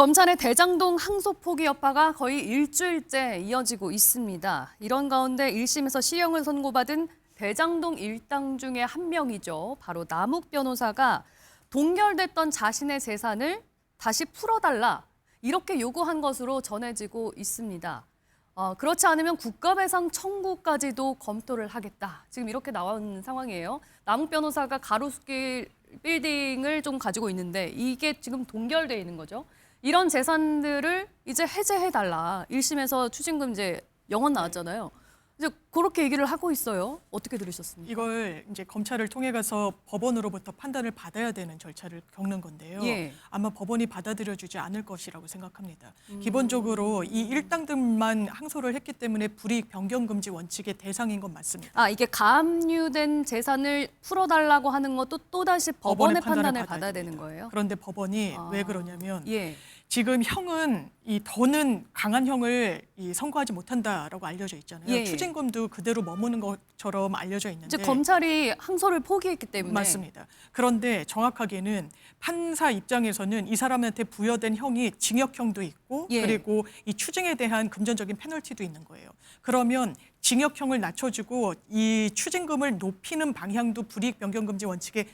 검찰의 대장동 항소 포기 여파가 거의 일주일째 이어지고 있습니다. 이런 가운데 1심에서 실형을 선고받은 대장동 일당 중에 한 명이죠. 바로 남욱 변호사가 동결됐던 자신의 재산을 다시 풀어달라 이렇게 요구한 것으로 전해지고 있습니다. 그렇지 않으면 국가배상 청구까지도 검토를 하겠다. 지금 이렇게 나온 상황이에요. 남욱 변호사가 가로수길 빌딩을 좀 가지고 있는데 이게 지금 동결돼 있는 거죠. 이런 재산들을 이제 해제해달라. 1심에서 추징금 이제 영원 나왔잖아요. 이제 그렇게 얘기를 하고 있어요. 어떻게 들으셨습니까? 이걸 이제 검찰을 통해 가서 법원으로부터 판단을 받아야 되는 절차를 겪는 건데요. 예. 아마 법원이 받아들여주지 않을 것이라고 생각합니다. 기본적으로 이 일당들만 항소를 했기 때문에 불이익 변경 금지 원칙의 대상인 건 맞습니다. 이게 가압류된 재산을 풀어달라고 하는 것도 또다시 법원의 판단을 받아야 되는 됩니다. 거예요? 그런데 법원이 왜 그러냐면 예. 지금 형은 이 더는 강한 형을 선고하지 못한다라고 알려져 있잖아요. 예. 추징금도 그대로 머무는 것처럼 알려져 있는데 이제 검찰이 항소를 포기했기 때문에 맞습니다. 그런데 정확하게는 판사 입장에서는 이 사람한테 부여된 형이 징역형도 있고 예. 그리고 이 추징에 대한 금전적인 페널티도 있는 거예요. 그러면 징역형을 낮춰주고 이 추징금을 높이는 방향도 불이익 변경금지 원칙에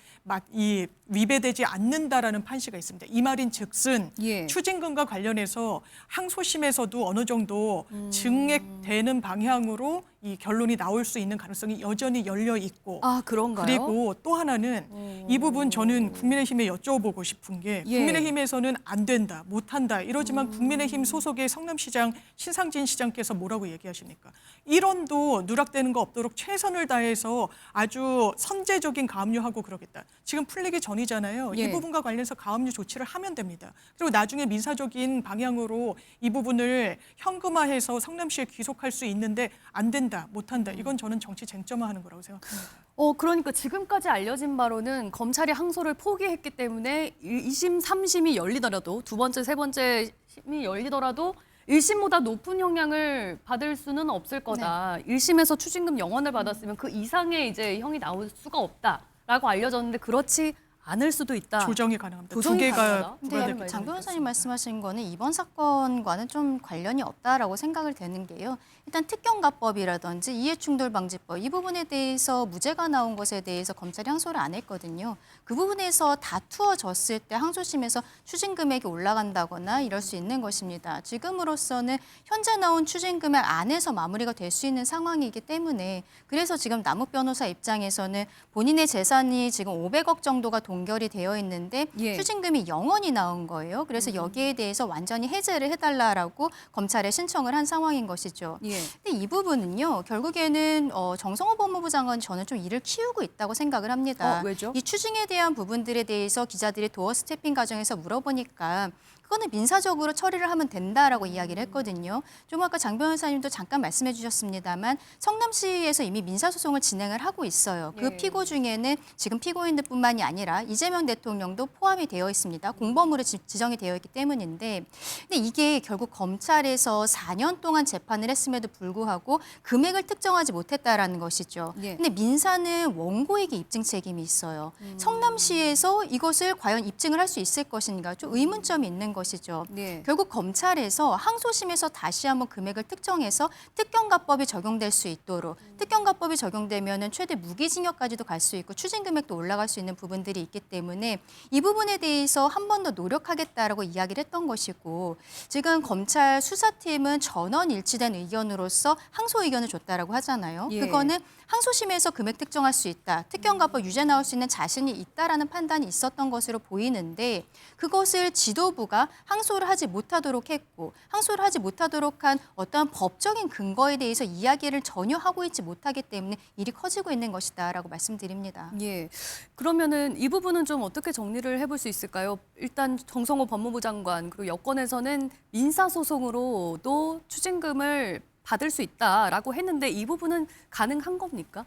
위배되지 않는다라는 판시가 있습니다. 이 말인즉슨 예. 추징금과 관련해서 항소심에서도 어느 정도 증액되는 방향으로 이 결론이 나올 수 있는 가능성이 여전히 열려 있고 그런가요? 그리고 또 하나는 이 부분 저는 국민의힘에 여쭤보고 싶은 게 예. 국민의힘에서는 안 된다, 못한다 이러지만 국민의힘 소속의 성남시장 신상진 시장께서 뭐라고 얘기하십니까? 1원도 누락되는 거 없도록 최선을 다해서 아주 선제적인 가압류하고 그러겠다. 지금 풀리기 전이잖아요. 예. 이 부분과 관련해서 가압류 조치를 하면 됩니다. 그리고 나중에 민사적인 방향으로 이 부분을 현금화해서 성남시에 귀속할 수 있는데 안 된다, 못한다. 이건 저는 정치 쟁점화하는 거라고 생각합니다. 그러니까 지금까지 알려진 바로는 검찰이 항소를 포기했기 때문에 2심, 3심이 열리더라도 두 번째, 세 번째 심이 열리더라도 1심보다 높은 형량을 받을 수는 없을 거다. 1심에서 추징금 영원을 받았으면 그 이상의 이제 형이 나올 수가 없다라고 알려졌는데 그렇지 않을 수도 있다. 조정이 가능합니다. 두 조정이 개가 가능하다? 부과되기 네, 장 때문에 변호사님 그렇습니다. 말씀하신 거는 이번 사건과는 좀 관련이 없다라고 생각을 되는 게요. 일단 특경가법이라든지 이해충돌방지법 이 부분에 대해서 무죄가 나온 것에 대해서 검찰이 항소를 안 했거든요. 그 부분에서 다투어졌을 때 항소심에서 추징금액이 올라간다거나 이럴 수 있는 것입니다. 지금으로서는 현재 나온 추징금액 안에서 마무리가 될 수 있는 상황이기 때문에 그래서 지금 남욱 변호사 입장에서는 본인의 재산이 지금 500억 정도가 동결이 되어 있는데 예. 추징금이 0원이 나온 거예요. 그래서 여기에 대해서 완전히 해제를 해달라라고 검찰에 신청을 한 상황인 것이죠. 예. 근데 이 부분은요, 결국에는 정성호 법무부 장관 저는 좀 일을 키우고 있다고 생각을 합니다. 왜죠? 이 추징에 대한 부분들에 대해서 기자들이 도어 스태핑 과정에서 물어보니까 그거는 민사적으로 처리를 하면 된다라고 이야기를 했거든요. 좀 아까 장 변호사님도 잠깐 말씀해 주셨습니다만 성남시에서 이미 민사소송을 진행을 하고 있어요. 그 예. 피고 중에는 지금 피고인들뿐만이 아니라 이재명 대통령도 포함이 되어 있습니다. 공범으로 지정이 되어 있기 때문인데 근데 이게 결국 검찰에서 4년 동안 재판을 했음에도 불구하고 금액을 특정하지 못했다라는 것이죠. 예. 근데 민사는 원고에게 입증 책임이 있어요. 성남시에서 이것을 과연 입증을 할 수 있을 것인가 좀 의문점이 있는 것이죠. 예. 결국 검찰에서 항소심에서 다시 한번 금액을 특정해서 특경가법이 적용될 수 있도록 특경가법이 적용되면은 최대 무기징역까지도 갈 수 있고 추징금액도 올라갈 수 있는 부분들이 있기 때문에 이 부분에 대해서 한 번 더 노력하겠다라고 이야기를 했던 것이고 지금 검찰 수사팀은 전원 일치된 의견으로서 항소 의견을 줬다라고 하잖아요. 예. 그거는 항소심에서 금액 특정할 수 있다. 특경가법 유죄 나올 수 있는 자신이 있다라는 판단이 있었던 것으로 보이는데 그것을 지도부가 항소를 하지 못하도록 했고 항소를 하지 못하도록 한 어떠한 법적인 근거에 대해서 이야기를 전혀 하고 있지 못하기 때문에 일이 커지고 있는 것이다라고 말씀드립니다. 예. 그러면은 이 부분은 좀 어떻게 정리를 해볼 수 있을까요? 일단 정성호 법무부 장관 그리고 여권에서는 민사소송으로도 추징금을 받을 수 있다라고 했는데 이 부분은 가능한 겁니까?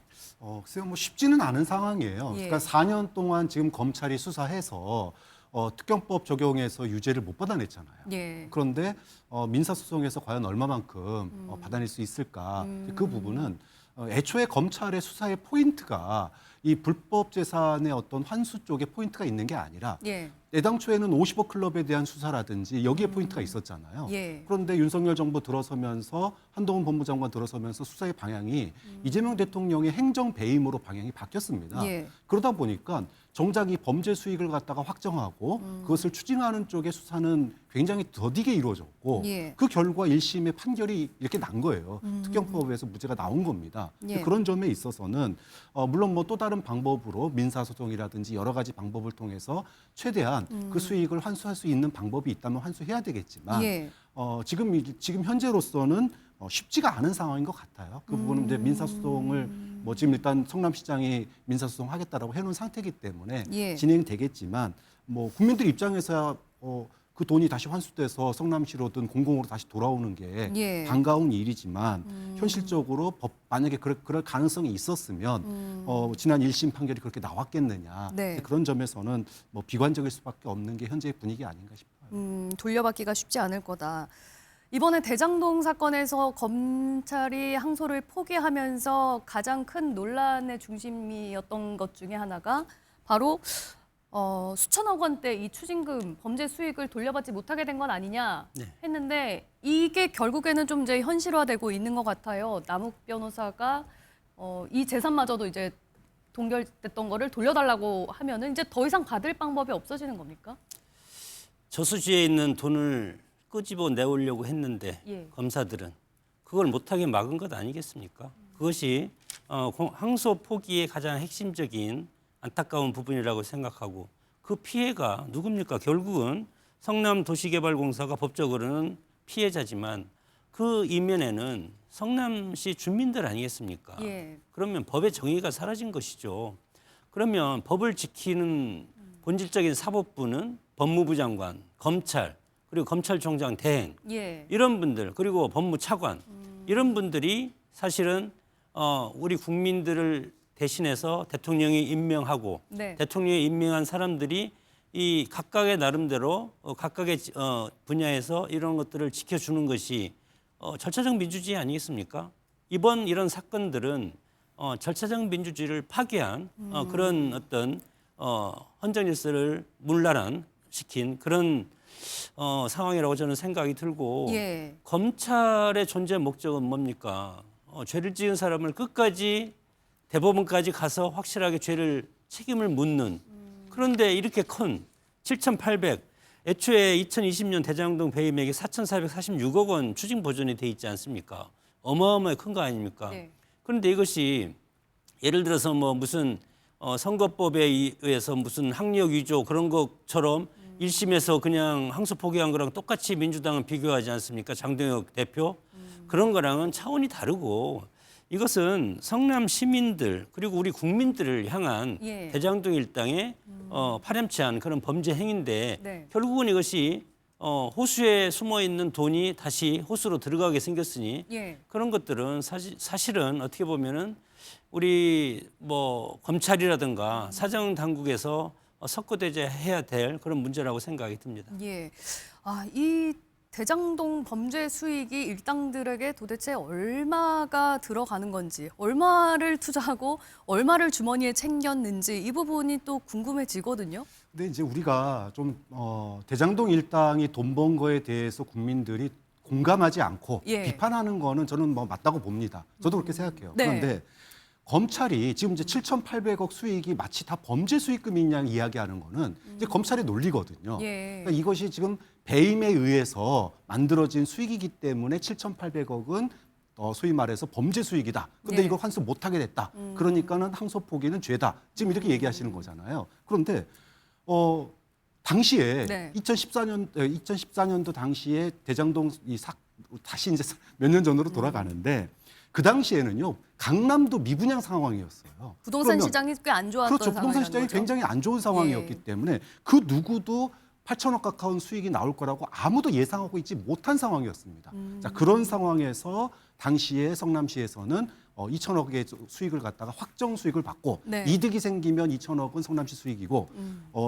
글쎄요, 뭐 쉽지는 않은 상황이에요. 예. 그러니까 4년 동안 지금 검찰이 수사해서 특경법 적용해서 유죄를 못 받아냈잖아요. 예. 그런데 민사소송에서 과연 얼마만큼 받아낼 수 있을까? 그 부분은 애초에 검찰의 수사의 포인트가 이 불법 재산의 어떤 환수 쪽에 포인트가 있는 게 아니라 예. 애당초에는 50억 클럽에 대한 수사라든지 여기에 포인트가 있었잖아요. 예. 그런데 윤석열 정부 들어서면서 한동훈 법무장관 들어서면서 수사의 방향이 이재명 대통령의 행정 배임으로 방향이 바뀌었습니다. 예. 그러다 보니까 정작 이 범죄 수익을 갖다가 확정하고 그것을 추징하는 쪽의 수사는 굉장히 더디게 이루어졌고 예. 그 결과 1심의 판결이 이렇게 난 거예요. 특경법에서 무죄가 나온 겁니다. 근데 예. 그런 점에 있어서는 물론 뭐 또 다른 방법으로 민사소송이라든지 여러 가지 방법을 통해서 최대한 그 수익을 환수할 수 있는 방법이 있다면 환수해야 되겠지만 예. 지금 현재로서는 쉽지가 않은 상황인 것 같아요. 그 부분은 이제 민사소송을 뭐 지금 일단 성남시장이 민사소송 하겠다라고 해놓은 상태이기 때문에 예. 진행되겠지만 뭐 국민들 입장에서야 그 돈이 다시 환수돼서 성남시로든 공공으로 다시 돌아오는 게 예. 반가운 일이지만 현실적으로 만약에 그럴 가능성이 있었으면 지난 1심 판결이 그렇게 나왔겠느냐. 네. 그런 점에서는 뭐 비관적일 수밖에 없는 게 현재의 분위기 아닌가 싶어요. 돌려받기가 쉽지 않을 거다. 이번에 대장동 사건에서 검찰이 항소를 포기하면서 가장 큰 논란의 중심이었던 것 중에 하나가 바로 수천억 원대 이 추징금 범죄 수익을 돌려받지 못하게 된 건 아니냐 했는데 이게 결국에는 좀 이제 현실화되고 있는 것 같아요. 남욱 변호사가 이 재산마저도 이제 동결됐던 거를 돌려달라고 하면은 이제 더 이상 받을 방법이 없어지는 겁니까? 저수지에 있는 돈을 끄집어 내오려고 했는데 예. 검사들은 그걸 못하게 막은 것 아니겠습니까? 그것이 항소 포기의 가장 핵심적인 안타까운 부분이라고 생각하고 그 피해가 누굽니까? 결국은 성남도시개발공사가 법적으로는 피해자지만 그 이면에는 성남시 주민들 아니겠습니까? 예. 그러면 법의 정의가 사라진 것이죠. 그러면 법을 지키는 본질적인 사법부는 법무부 장관, 검찰, 그리고 검찰총장 대행 예. 이런 분들 그리고 법무차관 이런 분들이 사실은 우리 국민들을 대신해서 대통령이 임명하고 네. 대통령이 임명한 사람들이 이 각각의 나름대로 각각의 분야에서 이런 것들을 지켜주는 것이 절차적 민주주의 아니겠습니까? 이번 이런 사건들은 절차적 민주주의를 파괴한 그런 어떤 헌정 질서를 문란시킨 그런 상황이라고 저는 생각이 들고 예. 검찰의 존재 목적은 뭡니까? 죄를 지은 사람을 끝까지 대법원까지 가서 확실하게 책임을 묻는 그런데 이렇게 큰 7,800 애초에 2020년 대장동 배임액이 4,446억 원 추징 보전이 돼 있지 않습니까? 어마어마하게 큰 거 아닙니까? 네. 그런데 이것이 예를 들어서 뭐 무슨 선거법에 의해서 무슨 학력 위조 그런 것처럼 1심에서 그냥 항소 포기한 거랑 똑같이 민주당은 비교하지 않습니까? 장동혁 대표. 그런 거랑은 차원이 다르고 이것은 성남 시민들 그리고 우리 국민들을 향한 예. 대장동 일당의 파렴치한 그런 범죄 행위인데 네. 결국은 이것이 호수에 숨어 있는 돈이 다시 호수로 들어가게 생겼으니 예. 그런 것들은 사실은 어떻게 보면은 우리 뭐 검찰이라든가 사정 당국에서 석고대죄해야 될 그런 문제라고 생각이 듭니다. 예. 이 대장동 범죄 수익이 일당들에게 도대체 얼마가 들어가는 건지, 얼마를 투자하고 얼마를 주머니에 챙겼는지 이 부분이 또 궁금해지거든요. 근데 이제 우리가 좀 대장동 일당이 돈 번 거에 대해서 국민들이 공감하지 않고 예. 비판하는 거는 저는 뭐 맞다고 봅니다. 저도 그렇게 생각해요. 네. 그런데 검찰이 지금 이제 7,800억 수익이 마치 다 범죄 수익금인 양 이야기하는 거는 이제 검찰의 논리거든요. 예. 그러니까 이것이 지금 배임에 의해서 만들어진 수익이기 때문에 7,800억은 소위 말해서 범죄 수익이다. 근데 예. 이걸 환수 못하게 됐다. 그러니까는 항소 포기는 죄다. 지금 이렇게 얘기하시는 거잖아요. 그런데 당시에 네. 2014년도 당시에 대장동 다시 이제 몇 년 전으로 돌아가는데 그 당시에는요 강남도 미분양 상황이었어요. 부동산 그러면 시장이 꽤 안 좋았던 그렇죠. 부동산 상황이라는 시장이 거죠. 굉장히 안 좋은 상황이었기 예. 때문에 그 누구도 8천억 가까운 수익이 나올 거라고 아무도 예상하고 있지 못한 상황이었습니다. 자, 그런 상황에서 당시에 성남시에서는 2천억의 수익을 갖다가 확정 수익을 받고 네. 이득이 생기면 2천억은 성남시 수익이고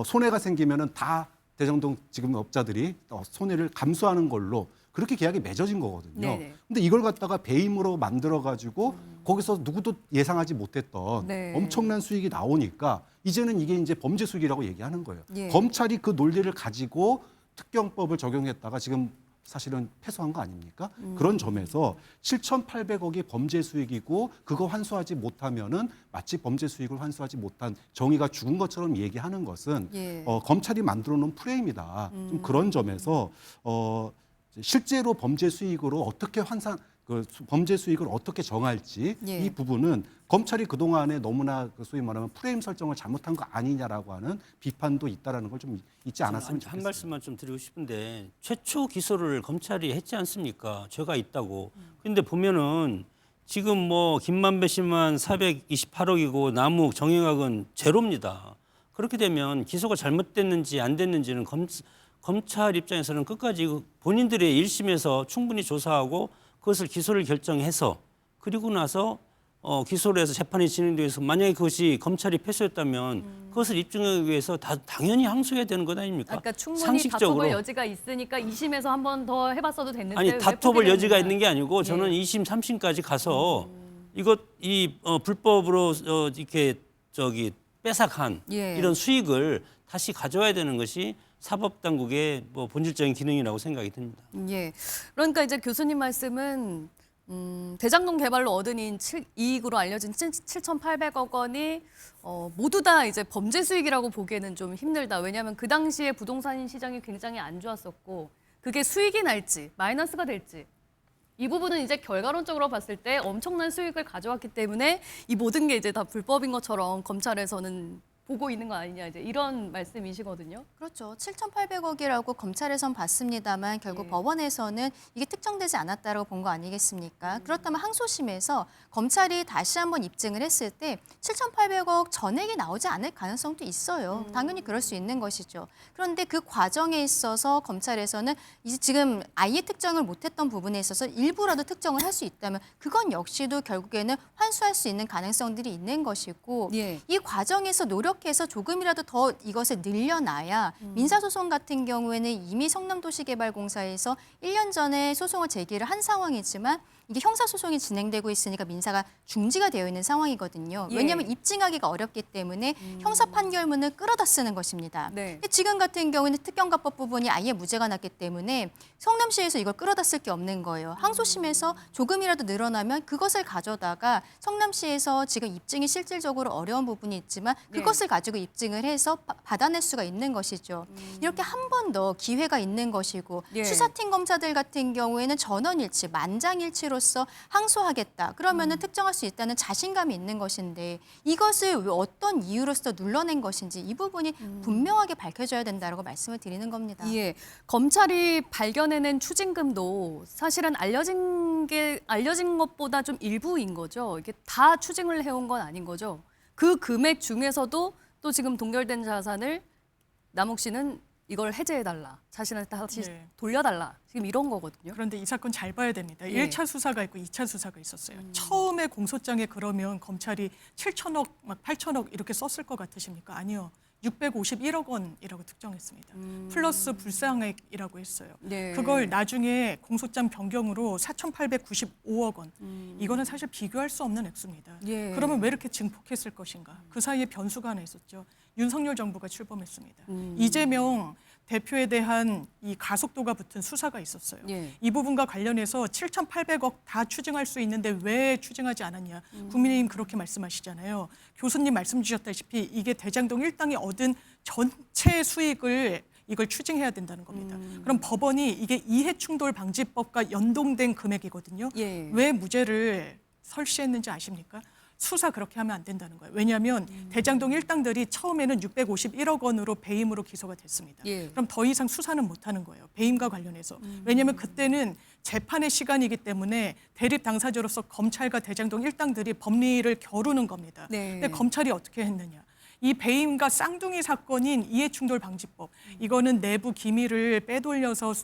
손해가 생기면은 다 대장동 지금 업자들이 손해를 감수하는 걸로 그렇게 계약이 맺어진 거거든요. 네네. 근데 이걸 갖다가 배임으로 만들어 가지고 거기서 누구도 예상하지 못했던 네. 엄청난 수익이 나오니까 이제는 이게 이제 범죄 수익이라고 얘기하는 거예요. 예. 검찰이 그 논리를 가지고 특경법을 적용했다가 지금 사실은 패소한 거 아닙니까? 그런 점에서 7,800억이 범죄 수익이고 그거 환수하지 못하면은 마치 범죄 수익을 환수하지 못한 정의가 죽은 것처럼 얘기하는 것은 예. 검찰이 만들어 놓은 프레임이다. 좀 그런 점에서 실제로 범죄 수익으로 어떻게 범죄 수익을 어떻게 정할지 예. 이 부분은 검찰이 그동안에 너무나 소위 말하면 프레임 설정을 잘못한 거 아니냐라고 하는 비판도 있다라는 걸 좀 잊지 않았으면 한 좋겠습니다. 말씀만 좀 드리고 싶은데 최초 기소를 검찰이 했지 않습니까? 죄가 있다고. 근데 보면은 지금 뭐 김만배 씨만 428억이고 남욱 정영학은 제로입니다. 그렇게 되면 기소가 잘못됐는지 안 됐는지는 검찰 입장에서는 끝까지 본인들의 1심에서 충분히 조사하고 그것을 기소를 결정해서 그리고 나서 기소를 해서 재판이 진행돼서 만약에 그것이 검찰이 패소했다면 그것을 입증하기 위해서 당연히 항소해야 되는 것 아닙니까? 그러니까 충분히 상식적으로. 다퉈볼 여지가 있으니까 2심에서 한 번 더 해봤어도 됐는데 아니 왜 다퉈볼 포기를 여지가 했느냐. 있는 게 아니고 저는 예. 2심, 3심까지 가서 이 불법으로 이렇게 빼앗아간 예. 이런 수익을 다시 가져와야 되는 것이 사법당국의 뭐 본질적인 기능이라고 생각이 듭니다. 예. 그러니까 이제 교수님 말씀은 대장동 개발로 얻은 이익으로 알려진 7,800억 원이 모두 다 이제 범죄 수익이라고 보기에는 좀 힘들다. 왜냐하면 그 당시에 부동산 시장이 굉장히 안 좋았었고 그게 수익이 날지 마이너스가 될지 이 부분은 이제 결과론적으로 봤을 때 엄청난 수익을 가져왔기 때문에 이 모든 게 이제 다 불법인 것처럼 검찰에서는 보고 있는 거 아니냐 이제 이런 말씀이시거든요. 그렇죠. 7,800억이라고 검찰에선 봤습니다만 결국 예. 법원에서는 이게 특정되지 않았다고 본 거 아니겠습니까? 그렇다면 항소심에서 검찰이 다시 한번 입증을 했을 때 7,800억 전액이 나오지 않을 가능성도 있어요. 당연히 그럴 수 있는 것이죠. 그런데 그 과정에 있어서 검찰에서는 이제 지금 아예 특정을 못했던 부분에 있어서 일부라도 특정을 할 수 있다면 그건 역시도 결국에는 환수할 수 있는 가능성들이 있는 것이고 예. 이 과정에서 노력해서 조금이라도 더 이것을 늘려놔야 민사소송 같은 경우에는 이미 성남도시개발공사에서 1년 전에 소송을 제기를 한 상황이지만 이게 형사소송이 진행되고 있으니까 민사가 중지가 되어 있는 상황이거든요. 예. 왜냐하면 입증하기가 어렵기 때문에 형사 판결문을 끌어다 쓰는 것입니다. 네. 근데 지금 같은 경우에는 특경가법 부분이 아예 무죄가 났기 때문에 성남시에서 이걸 끌어다 쓸 게 없는 거예요. 항소심에서 조금이라도 늘어나면 그것을 가져다가 성남시에서 지금 입증이 실질적으로 어려운 부분이 있지만 그것을 가지고 입증을 해서 받아낼 수가 있는 것이죠. 이렇게 한 번 더 기회가 있는 것이고 예. 수사팀 검사들 같은 경우에는 전원일치, 만장일치로서 항소하겠다. 그러면은 특정할 수 있다는 자신감이 있는 것인데 이것을 왜 어떤 이유로서 눌러낸 것인지 이 부분이 분명하게 밝혀져야 된다고 말씀을 드리는 겁니다. 예, 검찰이 발견해낸 추징금도 사실은 알려진 것보다 좀 일부인 거죠. 이게 다 추징을 해온 건 아닌 거죠. 그 금액 중에서도 또 지금 동결된 자산을 남욱 씨는 이걸 해제해달라, 자신한테 다시 네. 돌려달라, 지금 이런 거거든요. 그런데 이 사건 잘 봐야 됩니다. 예. 1차 수사가 있고 2차 수사가 있었어요. 처음에 공소장에 그러면 검찰이 7천억, 막 8천억 이렇게 썼을 것 같으십니까? 아니요. 651억 원이라고 특정했습니다. 플러스 불상액이라고 했어요. 네. 그걸 나중에 공소장 변경으로 4,895억 원. 이거는 사실 비교할 수 없는 액수입니다. 예. 그러면 왜 이렇게 증폭했을 것인가? 그 사이에 변수가 하나 있었죠. 윤석열 정부가 출범했습니다. 이재명 대표에 대한 이 가속도가 붙은 수사가 있었어요. 예. 이 부분과 관련해서 7,800억 다 추징할 수 있는데 왜 추징하지 않았냐. 국민의힘 그렇게 말씀하시잖아요. 교수님 말씀 주셨다시피 이게 대장동 일당이 얻은 전체 수익을 이걸 추징해야 된다는 겁니다. 그럼 법원이 이게 이해충돌방지법과 연동된 금액이거든요. 예. 왜 무죄를 설시했는지 아십니까? 수사 그렇게 하면 안 된다는 거예요. 왜냐하면 대장동 일당들이 처음에는 651억 원으로 배임으로 기소가 됐습니다. 예. 그럼 더 이상 수사는 못하는 거예요. 배임과 관련해서. 왜냐하면 그때는 재판의 시간이기 때문에 대립 당사자로서 검찰과 대장동 일당들이 법리를 겨루는 겁니다. 네. 근데 검찰이 어떻게 했느냐. 이 배임과 쌍둥이 사건인 이해충돌방지법. 이거는 내부 기밀을 빼돌려서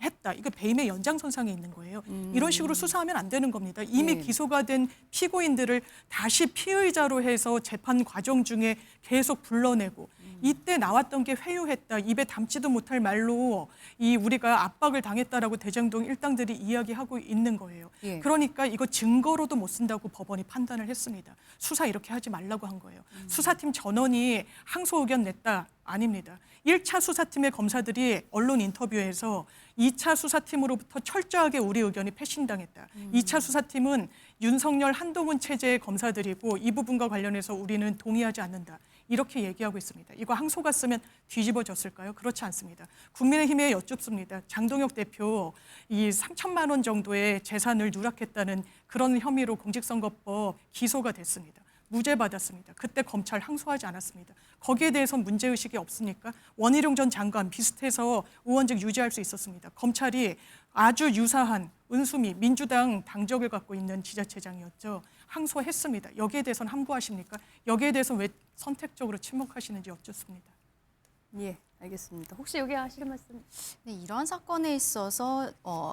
했다. 이거 배임의 연장선상에 있는 거예요. 이런 식으로 수사하면 안 되는 겁니다. 이미 네. 기소가 된 피고인들을 다시 피의자로 해서 재판 과정 중에 계속 불러내고 이때 나왔던 게 회유했다. 입에 담지도 못할 말로 이 우리가 압박을 당했다라고 대장동 일당들이 이야기하고 있는 거예요. 예. 그러니까 이거 증거로도 못 쓴다고 법원이 판단을 했습니다. 수사 이렇게 하지 말라고 한 거예요. 수사팀 전원이 항소 의견 냈다? 아닙니다. 1차 수사팀의 검사들이 언론 인터뷰에서 2차 수사팀으로부터 철저하게 우리 의견이 패신당했다. 2차 수사팀은 윤석열 한동훈 체제의 검사들이고 이 부분과 관련해서 우리는 동의하지 않는다. 이렇게 얘기하고 있습니다. 이거 항소 갔으면 뒤집어졌을까요? 그렇지 않습니다. 국민의힘에 여쭙습니다. 장동혁 대표 이 3천만 원 정도의 재산을 누락했다는 그런 혐의로 공직선거법 기소가 됐습니다. 무죄 받았습니다. 그때 검찰 항소하지 않았습니다. 거기에 대해서 문제의식이 없으니까 원희룡 전 장관 비슷해서 의원직 유지할 수 있었습니다. 검찰이 아주 유사한 은수미 민주당 당적을 갖고 있는 지자체장이었죠. 항소했습니다. 여기에 대해서는 함구하십니까? 여기에 대해서는 왜 선택적으로 침묵하시는지 여쭙습니다. 예, 알겠습니다. 혹시 여기 하실 말씀? 네, 이러한 사건에 있어서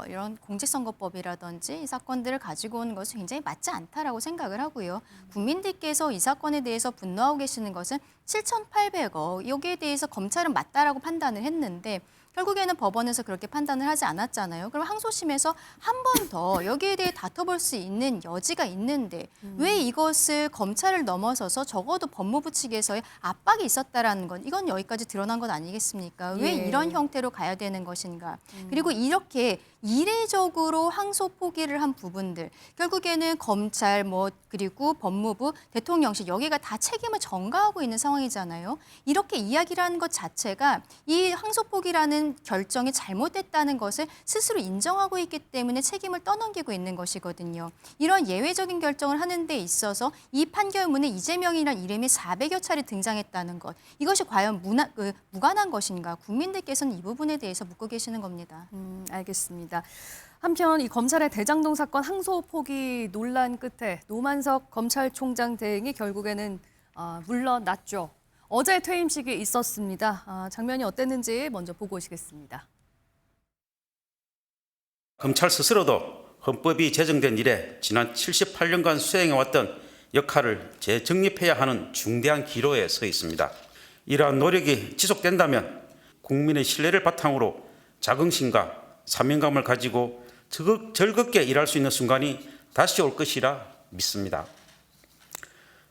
이런 공직선거법이라든지 이 사건들을 가지고 오는 것은 굉장히 맞지 않다라고 생각을 하고요. 국민들께서 이 사건에 대해서 분노하고 계시는 것은 7,800억 여기에 대해서 검찰은 맞다라고 판단을 했는데 결국에는 법원에서 그렇게 판단을 하지 않았잖아요. 그럼 항소심에서 한 번 더 여기에 대해 다퉈볼 수 있는 여지가 있는데 왜 이것을 검찰을 넘어서서 적어도 법무부 측에서의 압박이 있었다라는 건 이건 여기까지 드러난 건 아니겠습니까? 왜 예. 이런 형태로 가야 되는 것인가? 그리고 이렇게 이례적으로 항소 포기를 한 부분들 결국에는 검찰 그리고 법무부 대통령실 여기가 다 책임을 전가하고 있는 상황이잖아요. 이렇게 이야기를 하는 것 자체가 이 항소 포기라는 결정이 잘못됐다는 것을 스스로 인정하고 있기 때문에 책임을 떠넘기고 있는 것이거든요. 이런 예외적인 결정을 하는 데 있어서 이 판결문에 이재명이라는 이름이 400여 차례 등장했다는 것 이것이 과연 무관한 것인가? 국민들께서는 이 부분에 대해서 묻고 계시는 겁니다. 알겠습니다. 한편 이 검찰의 대장동 사건 항소 포기 논란 끝에 노만석 검찰총장 대행이 결국에는 물러났죠. 어제 퇴임식이 있었습니다. 장면이 어땠는지 먼저 보고 오시겠습니다. 검찰 스스로도 헌법이 제정된 이래 지난 78년간 수행해왔던 역할을 재정립해야 하는 중대한 기로에 서 있습니다. 이러한 노력이 지속된다면 국민의 신뢰를 바탕으로 자긍심과 사명감을 가지고 즐겁게 일할 수 있는 순간이 다시 올 것이라 믿습니다.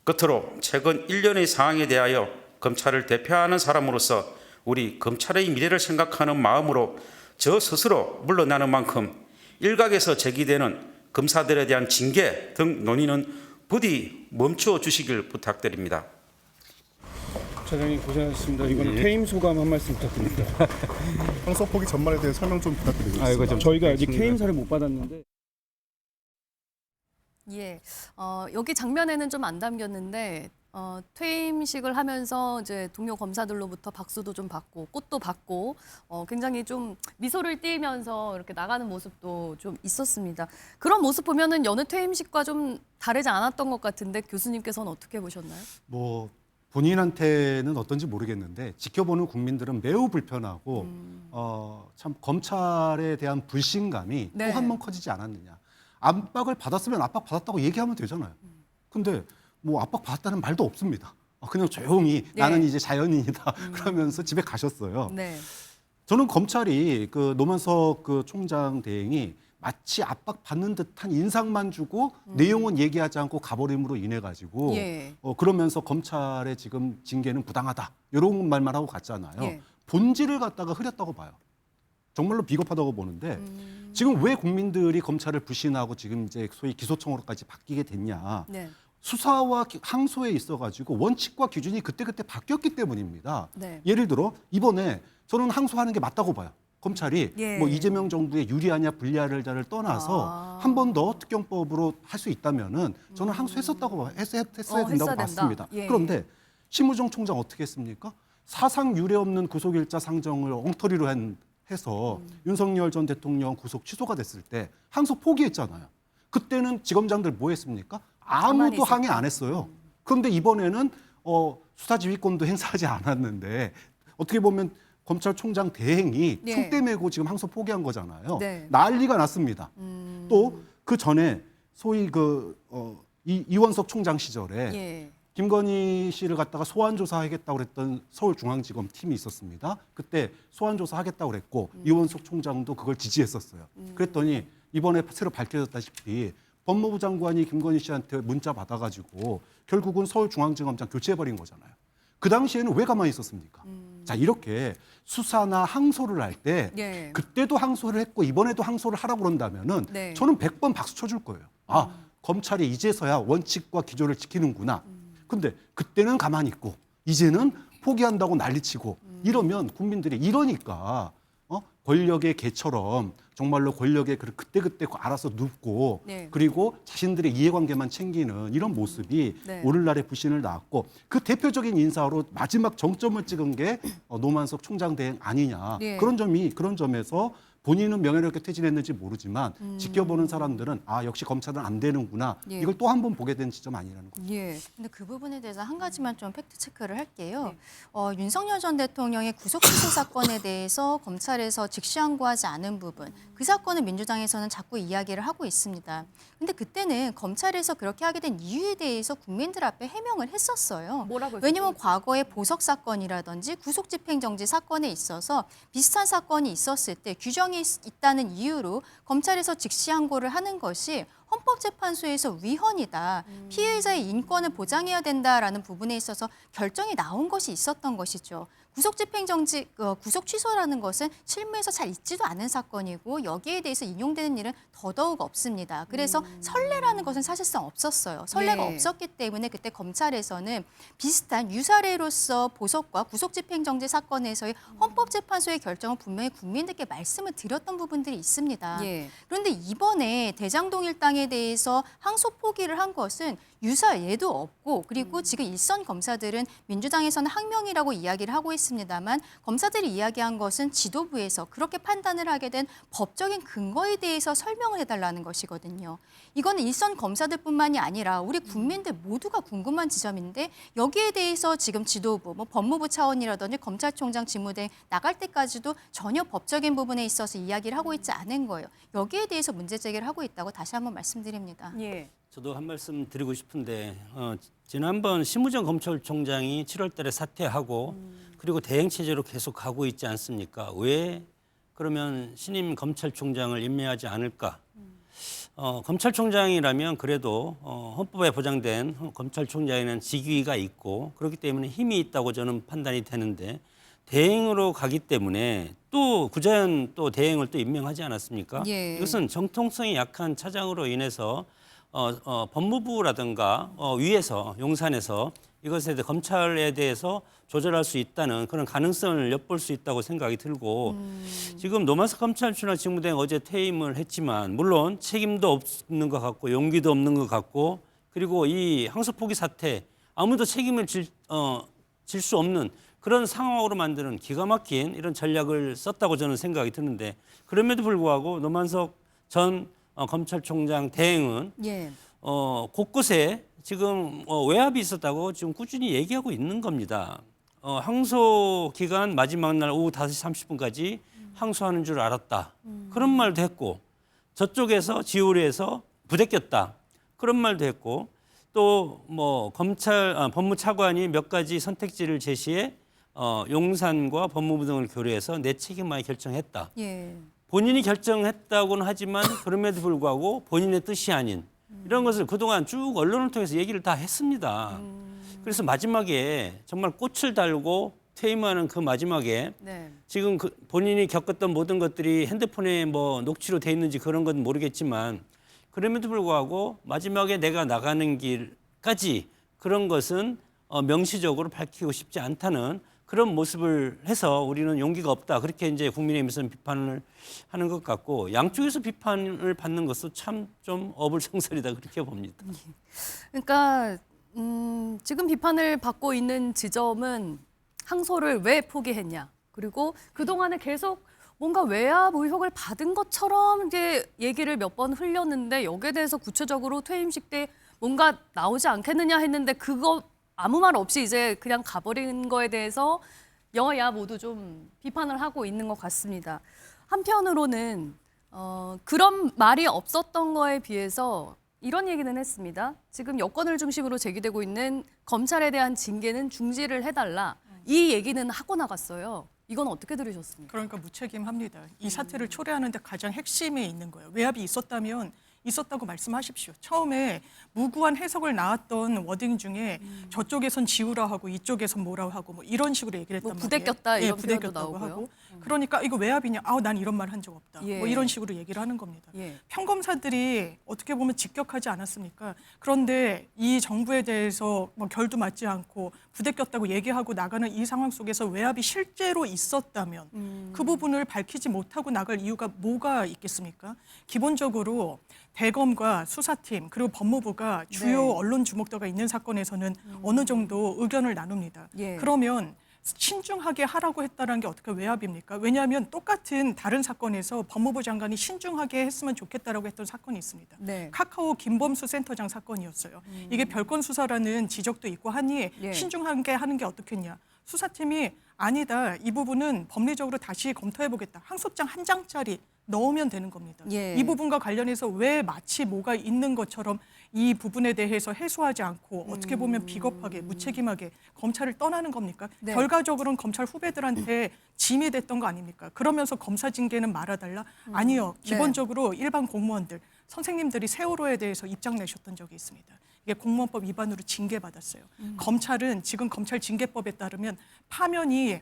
끝으로 최근 일련의 상황에 대하여 검찰을 대표하는 사람으로서 우리 검찰의 미래를 생각하는 마음으로 저 스스로 물러나는 만큼 일각에서 제기되는 검사들에 대한 징계 등 논의는 부디 멈춰 주시길 부탁드립니다. 차장님 고생하셨습니다. 이거는 퇴임 소감 한 말씀 부탁드립니다. 항소 포기 전말에 대해 설명 좀 부탁드리겠습니다. 저희가 아직 퇴임사를 못 받았는데. 예, 여기 장면에는 좀 안 담겼는데 퇴임식을 하면서 이제 동료 검사들로부터 박수도 좀 받고 꽃도 받고 굉장히 좀 미소를 띠면서 이렇게 나가는 모습도 좀 있었습니다. 그런 모습 보면은 여느 퇴임식과 좀 다르지 않았던 것 같은데 교수님께서는 어떻게 보셨나요? 본인한테는 어떤지 모르겠는데 지켜보는 국민들은 매우 불편하고 참 검찰에 대한 불신감이 네. 또 한 번 커지지 않았느냐. 압박을 받았으면 압박 받았다고 얘기하면 되잖아요. 근데 압박 받았다는 말도 없습니다. 그냥 조용히 네. 나는 이제 자연인이다 그러면서 집에 가셨어요. 네. 저는 검찰이 노만석 총장 대행이 마치 압박받는 듯한 인상만 주고 내용은 얘기하지 않고 가버림으로 인해 가지고 예. 그러면서 검찰의 지금 징계는 부당하다 이런 말만 하고 갔잖아요. 예. 본질을 갖다가 흐렸다고 봐요. 정말로 비겁하다고 보는데 지금 왜 국민들이 검찰을 불신하고 지금 이제 소위 기소청으로까지 바뀌게 됐냐? 네. 수사와 항소에 있어가지고 원칙과 기준이 그때그때 바뀌었기 때문입니다. 네. 예를 들어 이번에 저는 항소하는 게 맞다고 봐요. 검찰이 예. 이재명 정부에 유리하냐 불리하냐를 떠나서 한 번 더 특경법으로 할 수 있다면은 저는 항소했었다고 했어야 된다고 했어야 봤습니다. 된다. 예. 그런데 심우정 총장 어떻게 했습니까? 사상 유례 없는 구속일자 상정을 엉터리로 해서 윤석열 전 대통령 구속 취소가 됐을 때 항소 포기했잖아요. 그때는 지검장들 뭐 했습니까? 아무도 항의 안 했어요. 그런데 이번에는 수사지휘권도 행사하지 않았는데 어떻게 보면 검찰총장 대행이 예. 총대 메고 지금 항소 포기한 거잖아요. 네. 난리가 났습니다. 또 그 전에 소위 이원석 총장 시절에 예. 김건희 씨를 갖다가 소환 조사하겠다고 그랬던 서울중앙지검 팀이 있었습니다. 그때 소환 조사하겠다고 그랬고 이원석 총장도 그걸 지지했었어요. 그랬더니 이번에 새로 밝혀졌다시피 법무부 장관이 김건희 씨한테 문자 받아가지고 결국은 서울중앙지검장 교체해버린 거잖아요. 그 당시에는 왜 가만히 있었습니까? 자, 이렇게 수사나 항소를 할 때 예. 그때도 항소를 했고 이번에도 항소를 하라고 그런다면은 네. 저는 100번 박수 쳐줄 거예요. 아, 검찰이 이제서야 원칙과 기조를 지키는구나. 근데 그때는 가만히 있고 이제는 포기한다고 난리치고 이러면 국민들이 이러니까 권력의 개처럼 정말로 권력에 그때그때 알아서 눕고 네. 그리고 자신들의 이해관계만 챙기는 이런 모습이 네. 오늘날의 불신을 낳았고 그 대표적인 인사로 마지막 정점을 찍은 게 노만석 총장 대행 아니냐. 네. 그런 점에서 본인은 명예롭게 퇴진했는지 모르지만 지켜보는 사람들은 아 역시 검찰은 안 되는구나. 예. 이걸 또 한 번 보게 된 지점 아니라는 거죠. 예. 근데 그 부분에 대해서 한 가지만 좀 팩트 체크를 할게요. 네. 윤석열 전 대통령의 구속 취소 사건에 대해서 검찰에서 즉시 항고하지 않은 부분, 그 사건은 민주당에서는 자꾸 이야기를 하고 있습니다. 근데 그때는 검찰에서 그렇게 하게 된 이유에 대해서 국민들 앞에 해명을 했었어요. 뭐라고 했었죠? 왜냐하면 과거에 보석 사건이라든지 구속 집행정지 사건에 있어서 비슷한 사건이 있었을 때 규정이 있다는 이유로 검찰에서 즉시 항고를 하는 것이 헌법재판소에서 위헌이다. 피해자의 인권을 보장해야 된다라는 부분에 있어서 결정이 나온 것이 있었던 것이죠. 구속 집행정지, 구속 취소라는 것은 실무에서 잘 있지도 않은 사건이고 여기에 대해서 인용되는 일은 더더욱 없습니다. 그래서 선례라는 것은 사실상 없었어요. 선례가 예. 없었기 때문에 그때 검찰에서는 비슷한 유사례로서 보석과 구속 집행정지 사건에서의 헌법재판소의 결정을 분명히 국민들께 말씀을 드렸던 부분들이 있습니다. 예. 그런데 이번에 대장동 일당에 대해서 항소 포기를 한 것은 유사예도 없고 그리고 지금 일선 검사들은 민주당에서는 항명이라고 이야기를 하고 있습니다만 검사들이 이야기한 것은 지도부에서 그렇게 판단을 하게 된 법적인 근거에 대해서 설명을 해달라는 것이거든요. 이거는 일선 검사들뿐만이 아니라 우리 국민들 모두가 궁금한 지점인데 여기에 대해서 지금 지도부, 법무부 차원이라든지 검찰총장 직무대행 나갈 때까지도 전혀 법적인 부분에 있어서 이야기를 하고 있지 않은 거예요. 여기에 대해서 문제 제기를 하고 있다고 다시 한번 말씀드립니다. 예. 저도 한 말씀 드리고 싶은데 지난번 심우정 검찰총장이 7월 달에 사퇴하고 그리고 대행 체제로 계속 가고 있지 않습니까? 왜 그러면 신임 검찰총장을 임명하지 않을까? 검찰총장이라면 그래도 헌법에 보장된 검찰총장에는 직위가 있고 그렇기 때문에 힘이 있다고 저는 판단이 되는데 대행으로 가기 때문에 또 구자연 또 대행을 또 임명하지 않았습니까? 예. 이것은 정통성이 약한 차장으로 인해서 법무부라든가 위에서 용산에서 이것에 대해 검찰에 대해서 조절할 수 있다는 그런 가능성을 엿볼 수 있다고 생각이 들고 지금 노만석 검찰총장 직무대행 어제 퇴임을 했지만 물론 책임도 없는 것 같고 용기도 없는 것 같고 그리고 이 항소 포기 사태 아무도 책임을 질 수 없는 그런 상황으로 만드는 기가 막힌 이런 전략을 썼다고 저는 생각이 드는데 그럼에도 불구하고 노만석 전 검찰총장 대행은 예. 곳곳에 지금 외압이 있었다고 지금 꾸준히 얘기하고 있는 겁니다. 항소 기간 마지막 날 오후 5시 30분까지 항소하는 줄 알았다. 그런 말도 했고 저쪽에서 지우리에서 부대꼈다. 그런 말도 했고 또 뭐 법무차관이 몇 가지 선택지를 제시해 용산과 법무부 등을 교류해서 내 책임만에 결정했다. 예. 본인이 결정했다고는 하지만 그럼에도 불구하고 본인의 뜻이 아닌 이런 것을 그동안 쭉 언론을 통해서 얘기를 다 했습니다. 그래서 마지막에 정말 꽃을 달고 퇴임하는 그 마지막에 네. 지금 본인이 겪었던 모든 것들이 핸드폰에 뭐 녹취로 돼 있는지 그런 건 모르겠지만 그럼에도 불구하고 마지막에 내가 나가는 길까지 그런 것은 명시적으로 밝히고 싶지 않다는 그런 모습을 해서 우리는 용기가 없다. 그렇게 이제 국민의힘에서는 비판을 하는 것 같고 양쪽에서 비판을 받는 것도 참 좀 어불성설이다 그렇게 봅니다. 그러니까 지금 비판을 받고 있는 지점은 항소를 왜 포기했냐. 그리고 그동안에 계속 뭔가 외압 의혹을 받은 것처럼 이제 얘기를 몇 번 흘렸는데 여기에 대해서 구체적으로 퇴임식 때 뭔가 나오지 않겠느냐 했는데 그거 아무 말 없이 이제 그냥 가버린 거에 대해서 여야 모두 좀 비판을 하고 있는 것 같습니다. 한편으로는 그런 말이 없었던 거에 비해서 이런 얘기는 했습니다. 지금 여권을 중심으로 제기되고 있는 검찰에 대한 징계는 중지를 해달라. 이 얘기는 하고 나갔어요. 이건 어떻게 들으셨습니까? 그러니까 무책임합니다. 이 사태를 초래하는 데 가장 핵심에 있는 거예요. 외압이 있었다면 있었다고 말씀하십시오. 처음에 무구한 해석을 나왔던 워딩 중에 저쪽에선 지우라 하고 이쪽에선 뭐라 하고 뭐 이런 식으로 얘기를 했단 뭐 말이에요. 부대꼈다 이런 표현도 부대꼈다고 나오고요. 하고. 그러니까 이거 외압이냐? 난 이런 말 한 적 없다. 예. 뭐 이런 식으로 얘기를 하는 겁니다. 예. 평검사들이 어떻게 보면 직격하지 않았습니까? 그런데 이 정부에 대해서 뭐 결도 맞지 않고 부대꼈다고 얘기하고 나가는 이 상황 속에서 외압이 실제로 있었다면 그 부분을 밝히지 못하고 나갈 이유가 뭐가 있겠습니까? 기본적으로 대검과 수사팀 그리고 법무부가 주요 네. 언론 주목도가 있는 사건에서는 어느 정도 의견을 나눕니다. 예. 그러면 신중하게 하라고 했다는 게 어떻게 외압입니까? 왜냐하면 똑같은 다른 사건에서 법무부 장관이 신중하게 했으면 좋겠다라고 했던 사건이 있습니다. 네. 카카오 김범수 센터장 사건이었어요. 이게 별건 수사라는 지적도 있고 하니 예. 신중하게 하는 게 어떻겠냐. 수사팀이 아니다. 이 부분은 법리적으로 다시 검토해보겠다. 항소장 한 장짜리 넣으면 되는 겁니다. 예. 이 부분과 관련해서 왜 마치 뭐가 있는 것처럼 이 부분에 대해서 해소하지 않고 어떻게 보면 비겁하게 무책임하게 검찰을 떠나는 겁니까? 네. 결과적으로는 검찰 후배들한테 짐이 됐던 거 아닙니까? 그러면서 검사 징계는 말아달라? 아니요. 기본적으로 일반 공무원들, 선생님들이 세월호에 대해서 입장 내셨던 적이 있습니다. 이게 공무원법 위반으로 징계받았어요. 검찰은 지금 검찰 징계법에 따르면 파면이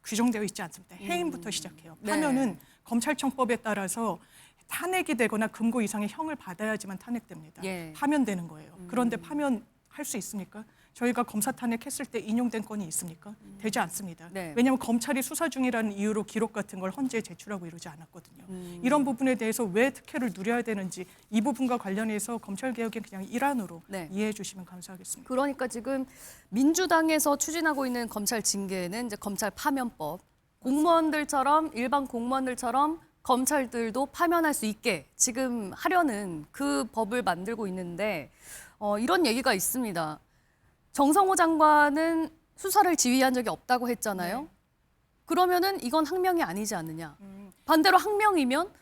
규정되어 있지 않습니다. 해임부터 시작해요. 네. 파면은 검찰청법에 따라서 탄핵이 되거나 금고 이상의 형을 받아야지만 탄핵됩니다. 예. 파면되는 거예요. 그런데 파면할 수 있습니까? 저희가 검사 탄핵했을 때 인용된 건이 있습니까? 되지 않습니다. 네. 왜냐하면 검찰이 수사 중이라는 이유로 기록 같은 걸 헌재에 제출하고 이러지 않았거든요. 이런 부분에 대해서 왜 특혜를 누려야 되는지 이 부분과 관련해서 검찰개혁의 그냥 일환으로 네. 이해해 주시면 감사하겠습니다. 그러니까 지금 민주당에서 추진하고 있는 검찰 징계는 이제 검찰 파면법. 공무원들처럼 일반 공무원들처럼 검찰들도 파면할 수 있게 지금 하려는 그 법을 만들고 있는데 이런 얘기가 있습니다. 정성호 장관은 수사를 지휘한 적이 없다고 했잖아요. 네. 그러면은 이건 항명이 아니지 않느냐. 반대로 항명이면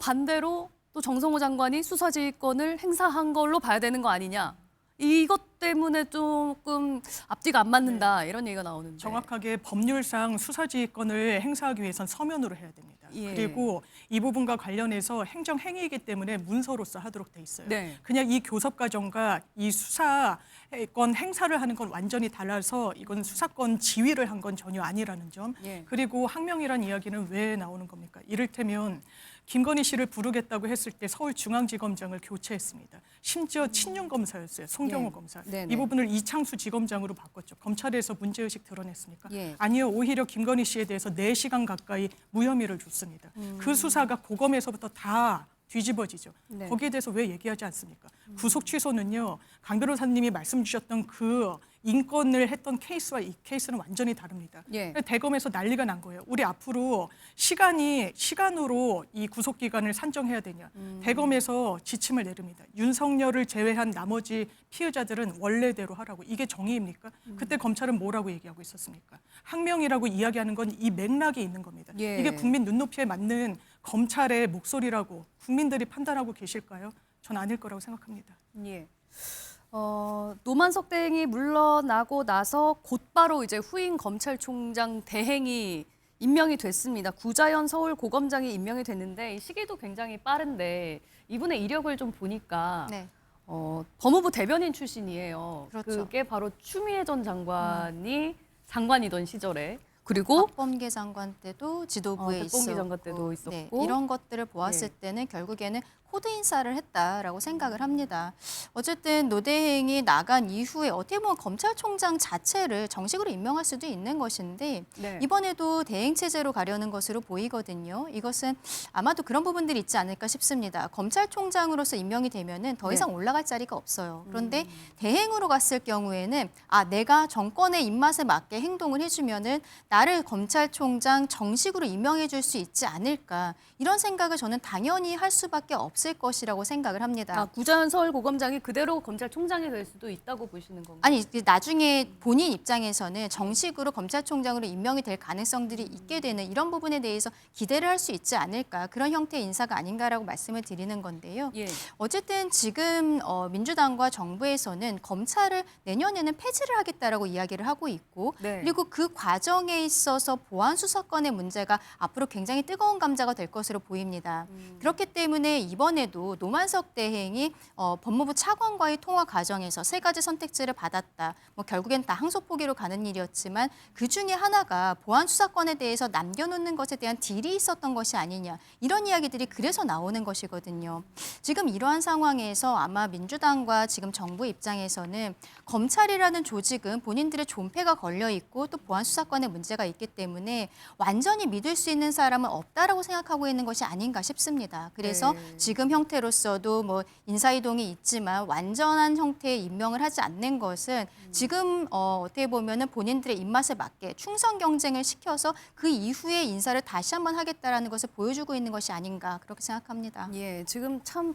반대로 또 정성호 장관이 수사지휘권을 행사한 걸로 봐야 되는 거 아니냐. 이것 때문에 조금 앞뒤가 안 맞는다 이런 얘기가 나오는데. 정확하게 법률상 수사지휘권을 행사하기 위해선 서면으로 해야 됩니다. 예. 그리고 이 부분과 관련해서 행정행위이기 때문에 문서로서 하도록 돼 있어요. 네. 그냥 이 교섭 과정과 이 수사권 행사를 하는 건 완전히 달라서 이건 수사권 지휘를 한 건 전혀 아니라는 점. 예. 그리고 항명이란 이야기는 왜 나오는 겁니까? 이를테면 김건희 씨를 부르겠다고 했을 때 서울중앙지검장을 교체했습니다. 심지어 친윤검사였어요. 송경호 예. 검사. 네네. 이 부분을 이창수 지검장으로 바꿨죠. 검찰에서 문제의식 드러냈습니까? 예. 아니요. 오히려 김건희 씨에 대해서 4시간 가까이 무혐의를 줬습니다. 그 수사가 고검에서부터 다 뒤집어지죠. 네. 거기에 대해서 왜 얘기하지 않습니까? 구속 취소는요. 강 변호사님이 말씀 주셨던 그 인권을 했던 케이스와 이 케이스는 완전히 다릅니다. 예. 대검에서 난리가 난 거예요. 우리 앞으로 시간으로 이 구속 기간을 산정해야 되냐. 대검에서 지침을 내립니다. 윤석열을 제외한 나머지 피의자들은 원래대로 하라고. 이게 정의입니까? 그때 검찰은 뭐라고 얘기하고 있었습니까? 항명이라고 이야기하는 건 이 맥락이 있는 겁니다. 예. 이게 국민 눈높이에 맞는 검찰의 목소리라고 국민들이 판단하고 계실까요? 전 아닐 거라고 생각합니다. 예. 노만석 대행이 물러나고 나서 곧바로 이제 후임 검찰총장 대행이 임명이 됐습니다. 구자연 서울고검장이 임명이 됐는데 이 시기도 굉장히 빠른데 이분의 이력을 좀 보니까 네. 법무부 대변인 출신이에요. 그렇죠. 그게 바로 추미애 전 장관이 장관이던 시절에 그리고 박범계 장관 때도 지도부에 백범기 있었고 장관 때도 있었고. 네, 이런 것들을 보았을 예. 때는 결국에는 코드 인사를 했다라고 생각을 합니다. 어쨌든 노 대행이 나간 이후에 어떻게 보면 검찰총장 자체를 정식으로 임명할 수도 있는 것인데 네. 이번에도 대행 체제로 가려는 것으로 보이거든요. 이것은 아마도 그런 부분들이 있지 않을까 싶습니다. 검찰총장으로서 임명이 되면은 더 이상 올라갈 자리가 없어요. 그런데 대행으로 갔을 경우에는 내가 정권의 입맛에 맞게 행동을 해주면은 나를 검찰총장 정식으로 임명해 줄 수 있지 않을까 이런 생각을 저는 당연히 할 수밖에 없을 없을 것이라고 생각을 합니다. 구자현 서울고검장이 그대로 검찰총장이 될 수도 있다고 보시는 건가요? 아니 나중에 본인 입장에서는 정식으로 검찰총장으로 임명이 될 가능성들이 있게 되는 이런 부분에 대해서 기대를 할 수 있지 않을까, 그런 형태의 인사가 아닌가라고 말씀을 드리는 건데요. 예. 어쨌든 지금 민주당과 정부에서는 검찰을 내년에는 폐지를 하겠다라고 이야기를 하고 있고, 네. 그리고 그 과정에 있어서 보안 수사권의 문제가 앞으로 굉장히 뜨거운 감자가 될 것으로 보입니다. 그렇기 때문에 이번에도 노만석 대행이 법무부 차관과의 통화 과정에서 3가지 선택지를 받았다. 뭐 결국엔 다 항소포기로 가는 일이었지만 그 중에 하나가 보안 수사권에 대해서 남겨놓는 것에 대한 딜이 있었던 것이 아니냐, 이런 이야기들이 그래서 나오는 것이거든요. 지금 이러한 상황에서 아마 민주당과 지금 정부 입장에서는 검찰이라는 조직은 본인들의 존폐가 걸려 있고 또 보안 수사권에 문제가 있기 때문에 완전히 믿을 수 있는 사람은 없다라고 생각하고 있는 것이 아닌가 싶습니다. 그래서 네. 지금 형태로서도 뭐 인사이동이 있지만 완전한 형태의 임명을 하지 않는 것은 지금 어떻게 보면은 본인들의 입맛에 맞게 충성 경쟁을 시켜서 그 이후에 인사를 다시 한번 하겠다라는 것을 보여주고 있는 것이 아닌가, 그렇게 생각합니다. 예, 지금 참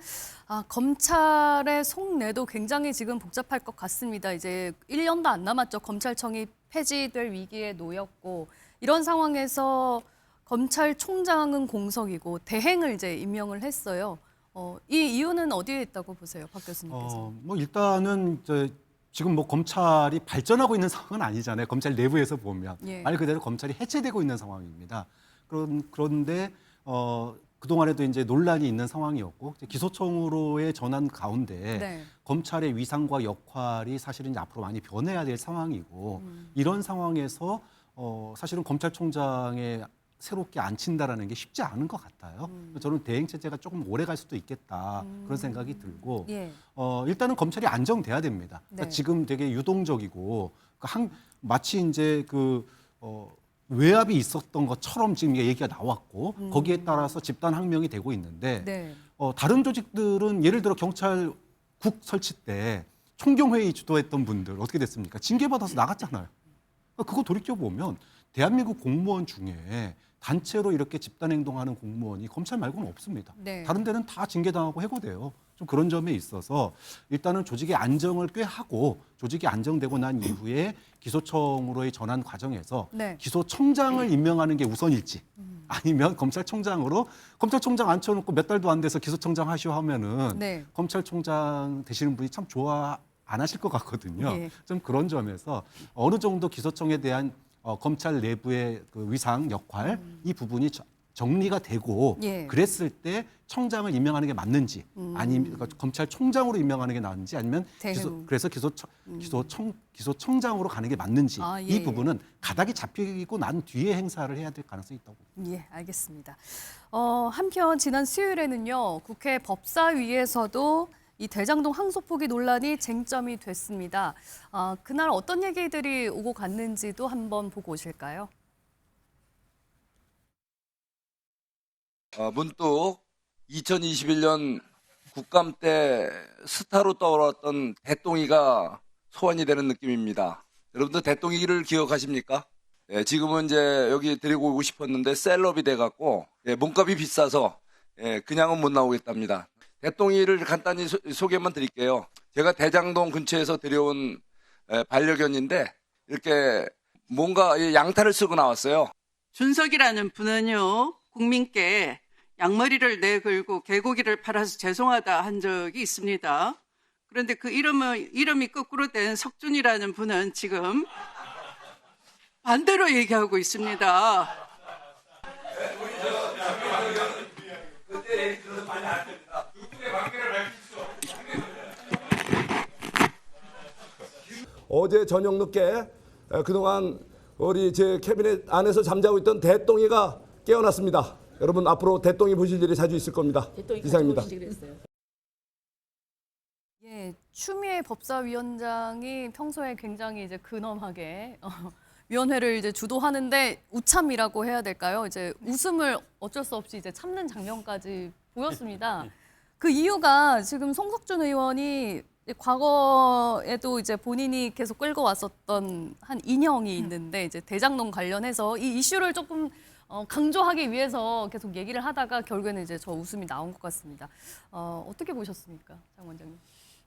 검찰의 속내도 굉장히 지금 복잡할 것 같습니다. 이제 1년도 안 남았죠. 검찰청이 폐지될 위기에 놓였고, 이런 상황에서 검찰총장은 공석이고 대행을 이제 임명을 했어요. 이 이유는 어디에 있다고 보세요, 박 교수님께서? 뭐 일단은 지금 뭐 검찰이 발전하고 있는 상황은 아니잖아요. 검찰 내부에서 보면 예. 말 그대로 검찰이 해체되고 있는 상황입니다. 그런데 그동안에도 이제 논란이 있는 상황이었고, 이제 기소청으로의 전환 가운데 네. 검찰의 위상과 역할이 사실은 이제 앞으로 많이 변해야 될 상황이고, 이런 상황에서 사실은 검찰총장에 새롭게 앉힌다라는 게 쉽지 않은 것 같아요. 저는 대행 체제가 조금 오래 갈 수도 있겠다, 그런 생각이 들고, 예. 일단은 검찰이 안정돼야 됩니다. 그러니까 네. 지금 되게 유동적이고 마치 이제 외압이 있었던 것처럼 지금 얘기가 나왔고, 거기에 따라서 집단 항명이 되고 있는데, 네. 다른 조직들은 예를 들어 경찰국 설치 때 총경회의 주도했던 분들 어떻게 됐습니까? 징계받아서 나갔잖아요. 그거 돌이켜 보면 대한민국 공무원 중에 단체로 이렇게 집단 행동하는 공무원이 검찰 말고는 없습니다. 네. 다른 데는 다 징계당하고 해고돼요. 좀 그런 점에 있어서 일단은 조직의 안정을 꾀하고, 조직이 안정되고 난 이후에 기소청으로의 전환 과정에서 네. 기소청장을 임명하는 게 우선일지, 아니면 검찰총장으로 검찰총장 앉혀놓고 몇 달도 안 돼서 기소청장 하시오 하면은 네. 검찰총장 되시는 분이 참 좋아 안 하실 것 같거든요. 예. 좀 그런 점에서 어느 정도 기소청에 대한 검찰 내부의 그 위상 역할, 이 부분이 정리가 되고, 예. 그랬을 때 청장을 임명하는 게 맞는지, 아니면 그러니까 검찰총장으로 임명하는 게 맞는지, 아니면 대행. 그래서 기소청장으로 가는 게 맞는지, 아, 예. 이 부분은 가닥이 잡히고 난 뒤에 행사를 해야 될 가능성이 있다고 봅니다. 예, 알겠습니다. 한편 지난 수요일에는요, 국회 법사위에서도 이 대장동 항소포기 논란이 쟁점이 됐습니다. 그날 어떤 얘기들이 오고 갔는지도 한번 보고 오실까요? 문득 2021년 국감 때 스타로 떠올랐던 대똥이가 소환이 되는 느낌입니다. 여러분들 대똥이를 기억하십니까? 예, 지금은 이제 여기 데리고 오고 싶었는데 셀럽이 돼갖고 몸값이 비싸서 그냥은 못 나오겠답니다. 대똥이를 간단히 소개만 드릴게요. 제가 대장동 근처에서 데려온 반려견인데 이렇게 뭔가 양탈을 쓰고 나왔어요. 준석이라는 분은요, 국민께 양머리를 내걸고 개고기를 팔아서 죄송하다 한 적이 있습니다. 그런데 그 이름이 거꾸로 된 석준이라는 분은 지금 반대로 얘기하고 있습니다. 어제 저녁 늦게 그동안 우리 제 캐비넷 안에서 잠자고 있던 대똥이가 깨어났습니다. 여러분 앞으로 대똥이 보실 일이 자주 있을 겁니다. 이상입니다. 예, 추미애 법사위원장이 평소에 굉장히 이제 근엄하게 위원회를 이제 주도하는데 우참이라고 해야 될까요? 이제 웃음을 어쩔 수 없이 이제 참는 장면까지 보였습니다. 그 이유가 지금 송석준 의원이 과거에도 이제 본인이 계속 끌고 왔었던 한 인형이 있는데, 이제 대장동 관련해서 이 이슈를 조금 강조하기 위해서 계속 얘기를 하다가 결국에는 이제 저 웃음이 나온 것 같습니다. 어떻게 보셨습니까, 장 원장님?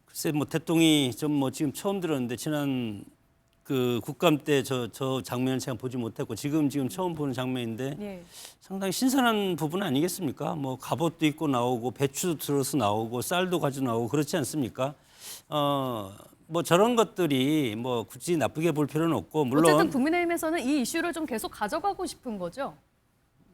글쎄 뭐 대통령이 좀 뭐 지금 처음 들었는데 지난 그 국감 때 저 장면을 제가 보지 못했고 지금 처음 보는 장면인데 예. 상당히 신선한 부분 아니겠습니까? 뭐 갑옷도 입고 나오고 배추도 들어서 나오고 쌀도 가지고 나오고 그렇지 않습니까? 뭐 저런 것들이 뭐 굳이 나쁘게 볼 필요는 없고 물론 어쨌든 국민의힘에서는 이 이슈를 좀 계속 가져가고 싶은 거죠.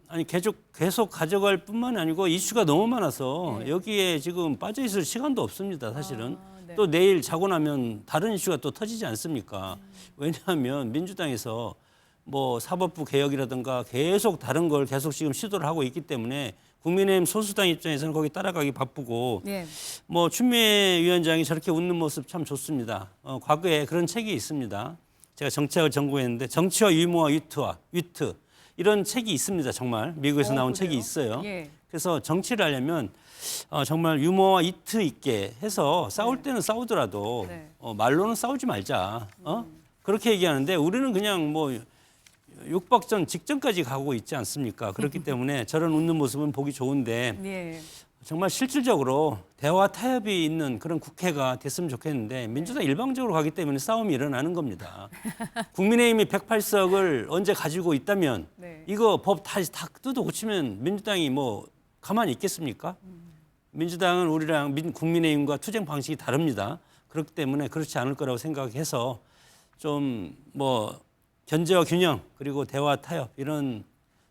아니 계속 가져갈 뿐만 아니고 이슈가 너무 많아서 네. 여기에 지금 빠져 있을 시간도 없습니다. 사실은 네. 또 내일 자고 나면 다른 이슈가 또 터지지 않습니까? 왜냐하면 민주당에서 뭐 사법부 개혁이라든가 계속 다른 걸 계속 지금 시도를 하고 있기 때문에 국민의힘 소수당 입장에서는 거기 따라가기 바쁘고 예. 뭐 추미애 위원장이 저렇게 웃는 모습 참 좋습니다. 과거에 그런 책이 있습니다. 제가 정치학을 전공했는데 정치와 유머와 위트 이런 책이 있습니다. 정말 미국에서 나온 그래요? 책이 있어요. 예. 그래서 정치를 하려면 정말 유머와 위트 있게 해서 싸울 때는 싸우더라도 네. 말로는 싸우지 말자. 그렇게 얘기하는데 우리는 그냥 뭐 육박전 직전까지 가고 있지 않습니까? 그렇기 때문에 저런 웃는 모습은 보기 좋은데 예. 정말 실질적으로 대화 타협이 있는 그런 국회가 됐으면 좋겠는데 민주당 일방적으로 가기 때문에 싸움이 일어나는 겁니다. 국민의힘이 108석을 언제 가지고 있다면 네. 이거 법 다시 다 뜯어 고치면 민주당이 뭐 가만히 있겠습니까? 민주당은 우리랑 국민의힘과 투쟁 방식이 다릅니다. 그렇기 때문에 그렇지 않을 거라고 생각해서 좀 뭐 견제와 균형 그리고 대화 타협 이런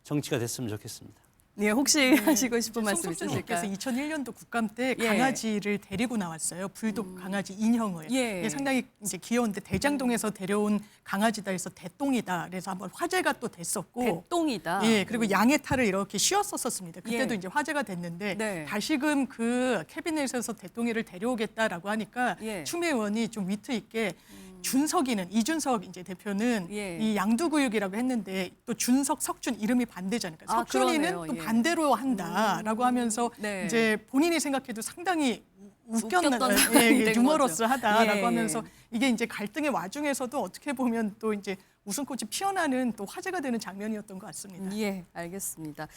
정치가 됐으면 좋겠습니다. 예, 혹시 하시고 싶은 말씀 송석준님께서 있으실까요? 2001년도 국감 때 예. 강아지를 데리고 나왔어요. 불독 강아지 인형을. 예. 이게 상당히 이제 귀여운데 대장동에서 데려온 강아지다 해서 대똥이다. 그래서 한번 화제가 또 됐었고. 대똥이다. 예, 그리고 양의 탈을 이렇게 씌웠었습니다. 그때도 예. 이제 화제가 됐는데 네. 다시금 그 캐비넷에서 대똥이를 데려오겠다라고 하니까 예. 추미애 의원이 좀 위트 있게 준석이는 이준석 이제 대표는 예. 이 양두구육이라고 했는데 또 준석, 석준 이름이 반대잖아요. 아, 석준이는 그러네요. 또 예. 반대로 한다라고 하면서 네. 이제 본인이 생각해도 상당히 웃겼던 상황이 예, 된 유머러스하다라고 거죠. 예, 하면서 이게 이제 갈등의 와중에서도 어떻게 보면 또 이제 웃음꽃이 피어나는 또 화제가 되는 장면이었던 것 같습니다. 예, 알겠습니다.